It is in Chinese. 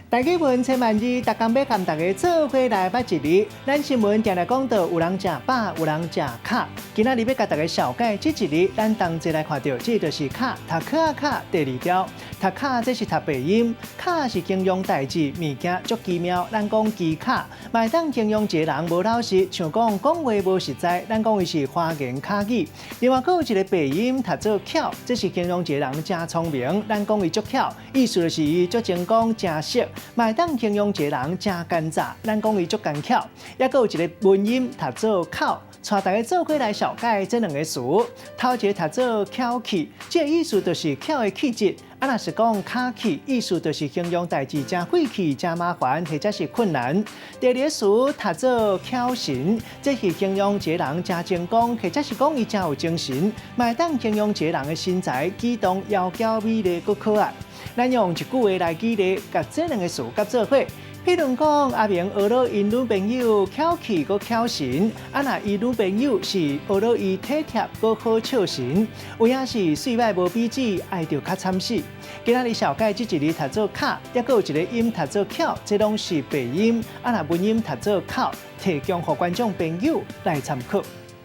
大家文千万字，逐工要和大家做伙来捌一日。咱新闻定来讲到，有人食饱，有人食卡。今仔日要甲大家小解这一日，咱同齐来看到，这就是卡，读卡啊卡第二条，读卡这是读鼻音，卡是形容代志物件足奇妙，咱讲奇卡，嘛会当形容一个人无老实，像讲话无实在，咱讲伊是花言巧语。另外，佫有一个鼻音读做巧，这是形容一个人真聪明，咱讲伊足巧，意思就是伊足精讲真熟。嘛会当形容一个人真奸诈，咱讲伊足干巧。也佫有一个文音读做巧，带大家做伙来小解这两个词。头一个读做巧气，这个意思就是巧的气质。若是讲卡气，意思就是形容代志真费气、真麻烦，或者是困难。第二个词读做巧神，这是形容一个人真精讲，或者是讲伊真有精神，嘛会当形容一个人的身材举动窈窕美丽、佫可爱。咱用一句话来举例，甲这两个词甲做伙。譬如讲，阿明学到因女朋友巧气佮巧神，若伊女朋友是学到伊体贴佮好笑神，有影是水歹无比止，爱着较惨死。今仔日小解这一日读做卡，也佫有一个音读做巧，这拢是鼻音。若文音读做巧，提供予观众朋友来参考。